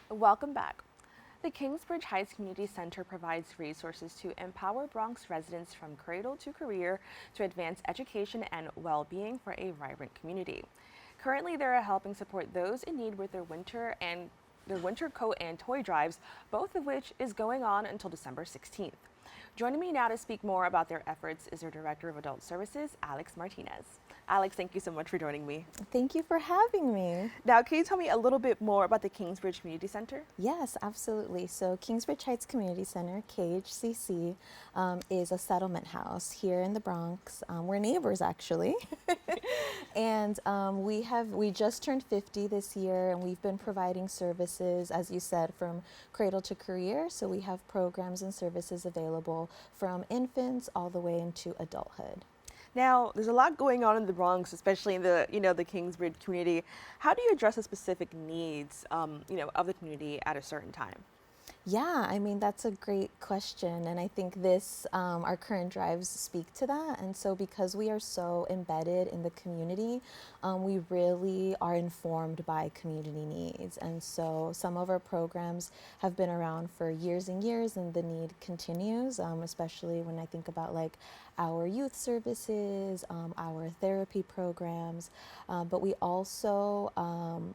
Welcome back. The Kingsbridge Heights Community Center provides resources to empower Bronx residents from cradle to career to advance education and well-being for a vibrant community. Currently, they are helping support those in need with their winter coat and toy drives, both of which is going on until December 16th. Joining me now to speak more about their efforts is their Director of Adult Services, Alex Martinez. Alex, thank you so much for joining me. Thank you for having me. Now, can you tell me a little bit more about the Kingsbridge Community Center? Yes, absolutely. So Kingsbridge Heights Community Center, KHCC, is a settlement house here in the Bronx. We're neighbors actually. And we just turned 50 this year, and we've been providing services, as you said, from cradle to career. So we have programs and services available from infants all the way into adulthood. Now, there's a lot going on in the Bronx, especially in the Kingsbridge community. How do you address the specific needs, of the community at a certain time? Yeah, I mean, that's a great question. And I think our current drives speak to that. And so, because we are so embedded in the community, we really are informed by community needs. And so, some of our programs have been around for years and years, and the need continues, especially when I think about like our youth services, our therapy programs. But we also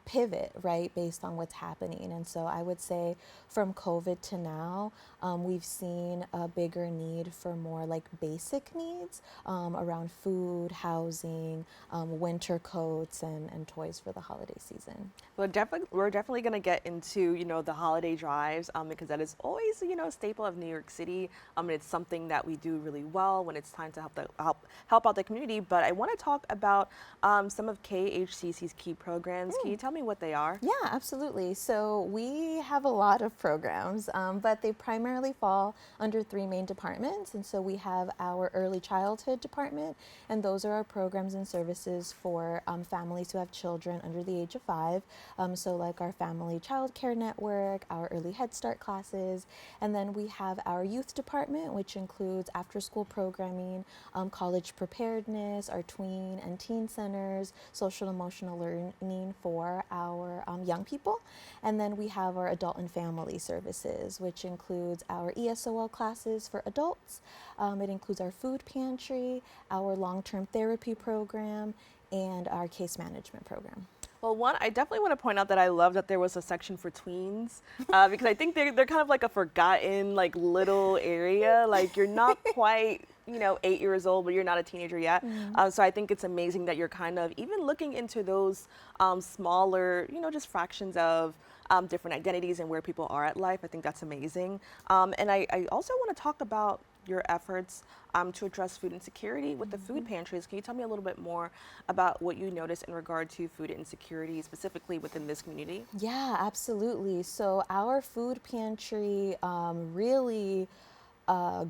pivot, right, based on what's happening. And so, I would say from COVID to now, we've seen a bigger need for more like basic needs around food, housing, winter coats, and toys for the holiday season. Well, we're definitely going to get into, the holiday drives because that is always, a staple of New York City. And it's something that we do really well when it's time to help out the community. But I want to talk about some of KHCC's key programs. Can you tell me what they are? Yeah, absolutely. So we have a lot of programs, but they primarily fall under three main departments. And so we have our early childhood department, and those are our programs and services for families who have children under the age of 5. So like our family child care network, our early Head Start classes, and then we have our youth department, which includes after school programming, college preparedness, our tween and teen centers, social and emotional learning for our young people. And then we have our adult and family services, which includes our ESOL classes for adults. It includes our food pantry, our long-term therapy program, and our case management program. Well, one, I definitely want to point out that I love that there was a section for tweens because I think they're kind of like a forgotten like little area. Like you're not quite 8 years old, but you're not a teenager yet. So I think it's amazing that you're kind of even looking into those smaller, just fractions of different identities and where people are at life. I think that's amazing. And I also want to talk about your efforts to address food insecurity with the food pantries. Can you tell me a little bit more about what you noticed in regard to food insecurity specifically within this community? Yeah, absolutely. So our food pantry really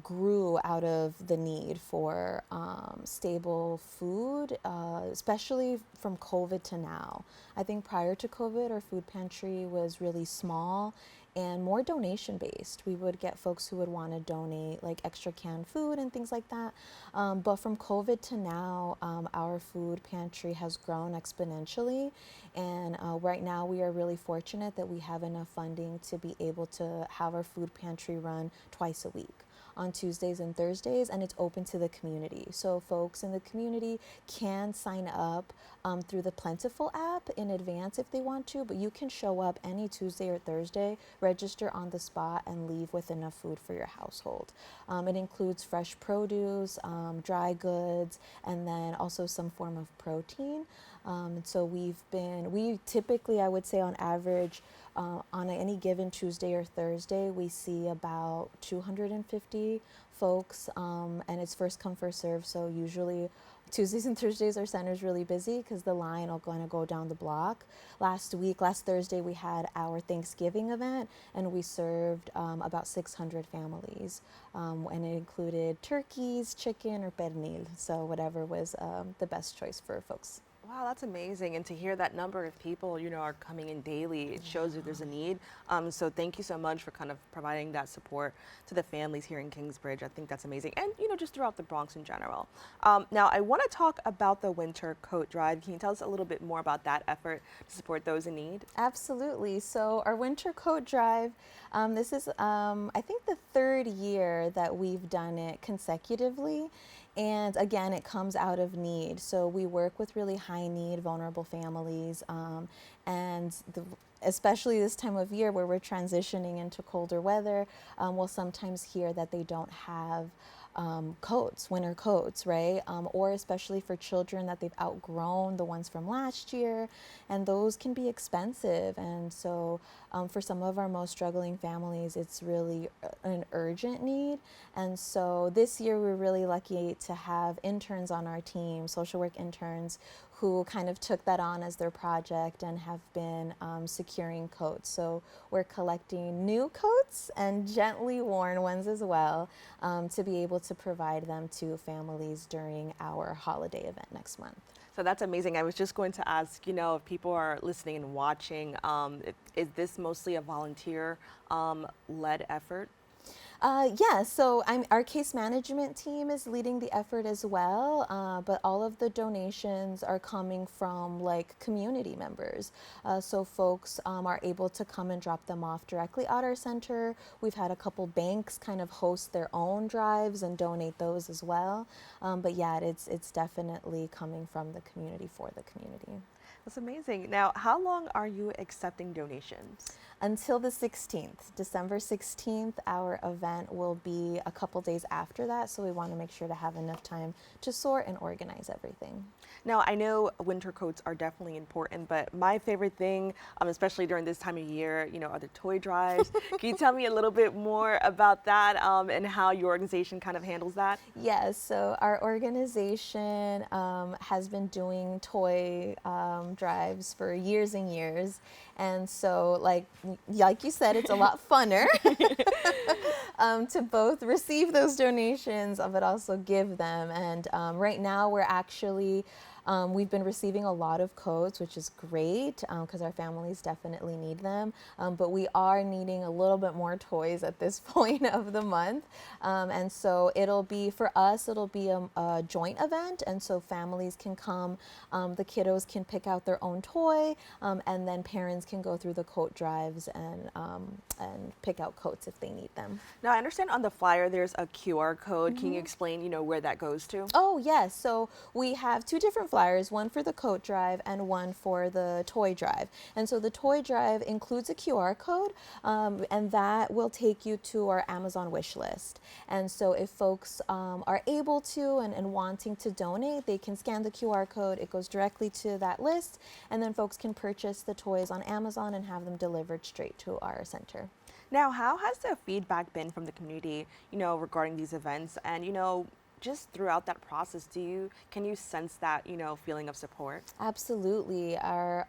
grew out of the need for stable food, especially from COVID to now. I think prior to COVID, our food pantry was really small and more donation based. We would get folks who would want to donate like extra canned food and things like that. But from COVID to now, our food pantry has grown exponentially. And right now we are really fortunate that we have enough funding to be able to have our food pantry run twice a week on Tuesdays and Thursdays, and it's open to the community. So folks in the community can sign up through the Plentiful app in advance if they want to, but you can show up any Tuesday or Thursday, register on the spot, and leave with enough food for your household. It includes fresh produce, dry goods, and then also some form of protein. So we typically, I would say on average, on any given Tuesday or Thursday, we see about 250 folks, and it's first come, first serve. So usually Tuesdays and Thursdays, our center's really busy because the line will kind of go down the block. Last Thursday, we had our Thanksgiving event, and we served about 600 families, and it included turkeys, chicken, or pernil, so whatever was the best choice for folks. Wow, that's amazing. And to hear that number of people, are coming in daily, it shows that there's a need. So thank you so much for kind of providing that support to the families here in Kingsbridge. I think that's amazing. And, just throughout the Bronx in general. Now, I want to talk about the winter coat drive. Can you tell us a little bit more about that effort to support those in need? Absolutely. So our winter coat drive, this is, I think, the third year that we've done it consecutively. And again, it comes out of need. So we work with really high need, vulnerable families, and especially this time of year where we're transitioning into colder weather, we'll sometimes hear that they don't have coats, winter coats, right? Or especially for children that they've outgrown the ones from last year, and those can be expensive. And so for some of our most struggling families, it's really an urgent need. And so this year we're really lucky to have interns on our team, social work interns, who kind of took that on as their project and have been securing coats. So we're collecting new coats and gently worn ones as well, to be able to provide them to families during our holiday event next month. So that's amazing. I was just going to ask, if people are listening and watching, is this mostly a volunteer led effort? Yeah, so our case management team is leading the effort as well, but all of the donations are coming from like community members. So folks are able to come and drop them off directly at our center. We've had a couple banks kind of host their own drives and donate those as well. But yeah, it's definitely coming from the community for the community. That's amazing. Now, how long are you accepting donations? Until the 16th, December 16th, our event will be a couple days after that, so we want to make sure to have enough time to sort and organize everything. Now, I know winter coats are definitely important, but my favorite thing, especially during this time of year, are the toy drives. Can you tell me a little bit more about that and how your organization kind of handles that? Yes, so our organization has been doing toy drives for years and years. And so, like you said, it's a lot funner to both receive those donations, but also give them. And right now, we're actually we've been receiving a lot of coats, which is great because our families definitely need them. But we are needing a little bit more toys at this point of the month. And so it'll be, for us, it'll be a joint event. And so families can come, the kiddos can pick out their own toy, and then parents can go through the coat drives and pick out coats if they need them. Now, I understand on the flyer there's a QR code. Can you explain, where that goes to? Oh, yes. So we have two different flyers, one for the coat drive and one for the toy drive. And so the toy drive includes a QR code, and that will take you to our Amazon wish list. And so if folks are able to and wanting to donate, they can scan the QR code. It goes directly to that list, and then folks can purchase the toys on Amazon and have them delivered straight to our center. Now, how has the feedback been from the community, regarding these events? And, just throughout that process, can you sense that, feeling of support? Absolutely. A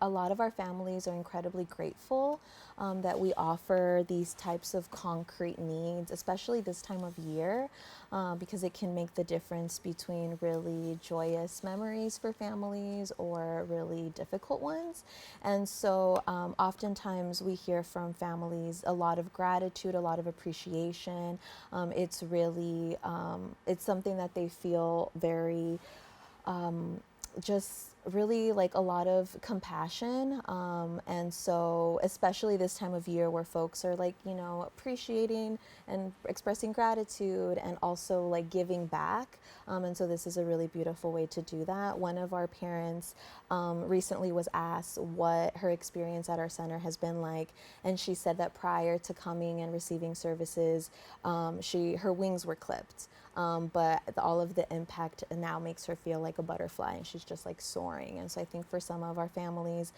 lot of our families are incredibly grateful that we offer these types of concrete needs, especially this time of year, because it can make the difference between really joyous memories for families or really difficult ones. And so oftentimes we hear from families a lot of gratitude, a lot of appreciation. It's really it's something that they feel very just really like a lot of compassion, and so especially this time of year where folks are like appreciating and expressing gratitude and also like giving back, and so this is a really beautiful way to do that. One of our parents recently was asked what her experience at our center has been like, and she said that prior to coming and receiving services, her wings were clipped. But all of the impact now makes her feel like a butterfly, and she's just like soaring. And so I think for some of our families,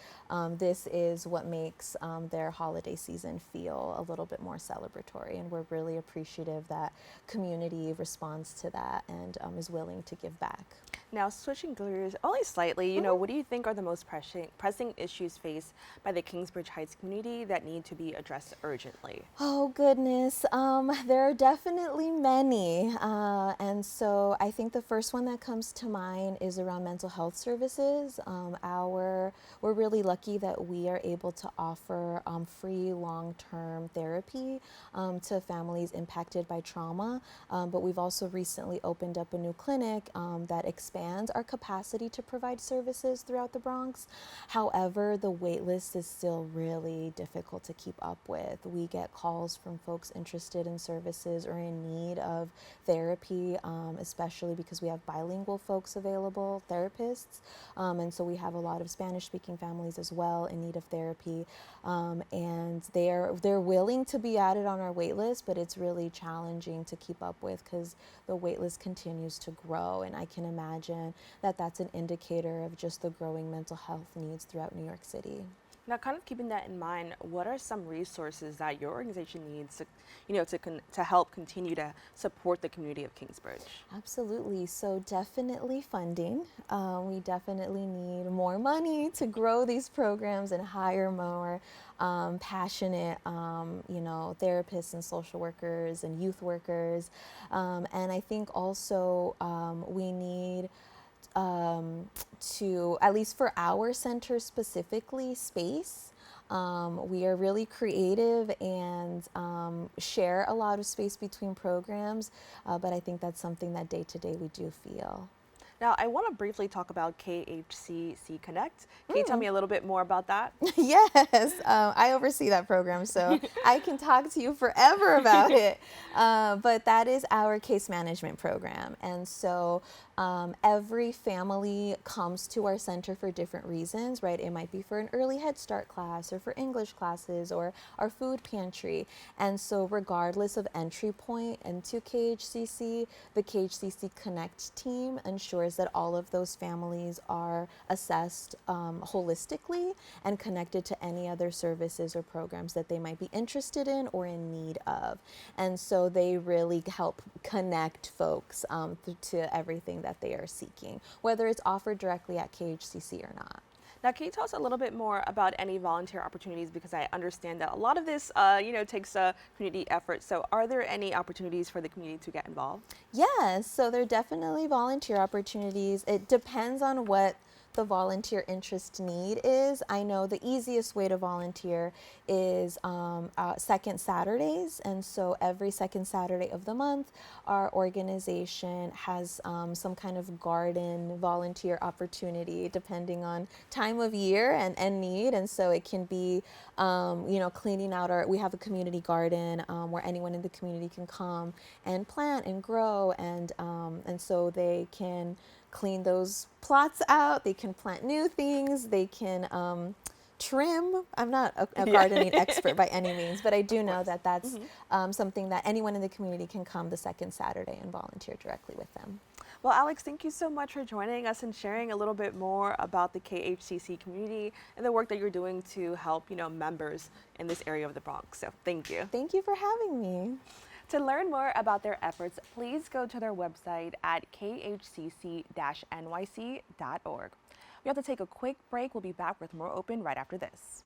this is what makes their holiday season feel a little bit more celebratory. And we're really appreciative that community responds to that and is willing to give back. Now, switching gears only slightly, what do you think are the most pressing issues faced by the Kingsbridge Heights community that need to be addressed urgently? Oh, goodness. There are definitely many. And so I think the first one that comes to mind is around mental health services. services. We're really lucky that we are able to offer free long-term therapy to families impacted by trauma. But we've also recently opened up a new clinic that expands our capacity to provide services throughout the Bronx. However, the wait list is still really difficult to keep up with. We get calls from folks interested in services or in need of therapy, especially because we have bilingual folks available, therapists. And so we have a lot of Spanish-speaking families as well in need of therapy. And they're willing to be added on our wait list, but it's really challenging to keep up with because the wait list continues to grow. And I can imagine that that's an indicator of just the growing mental health needs throughout New York City. Now, kind of keeping that in mind, what are some resources that your organization needs to help continue to support the community of Kingsbridge? Absolutely. So definitely funding. We definitely need more money to grow these programs and hire more passionate, therapists and social workers and youth workers. And I think also we need to, at least for our center specifically, space. We are really creative and share a lot of space between programs, but I think that's something that day to day we do feel. Now, I want to briefly talk about KHCC Connect. Can you tell me a little bit more about that? Yes, I oversee that program, so I can talk to you forever about it. But that is our case management program. And so every family comes to our center for different reasons, right? It might be for an early Head Start class or for English classes or our food pantry. And so regardless of entry point into KHCC, the KHCC Connect team ensures that all of those families are assessed holistically and connected to any other services or programs that they might be interested in or in need of. And so they really help connect folks to everything that they are seeking, whether it's offered directly at KHCC or not. Now, can you tell us a little bit more about any volunteer opportunities? Because I understand that a lot of this, takes a community effort. So are there any opportunities for the community to get involved? Yes, so there are definitely volunteer opportunities. It depends on what the volunteer interest need is. I know the easiest way to volunteer is second Saturdays, and so every second Saturday of the month, our organization has some kind of garden volunteer opportunity depending on time of year and need, and so it can be cleaning out we have a community garden where anyone in the community can come and plant and grow, and so they can clean those plots out, they can plant new things, they can trim. I'm not a gardening expert by any means, but I do know that that's something that anyone in the community can come the second Saturday and volunteer directly with them. Well, Alex, thank you so much for joining us and sharing a little bit more about the KHCC community and the work that you're doing to help, members in this area of the Bronx. So thank you. Thank you for having me. To learn more about their efforts, please go to their website at khcc-nyc.org. We have to take a quick break. We'll be back with more Open right after this.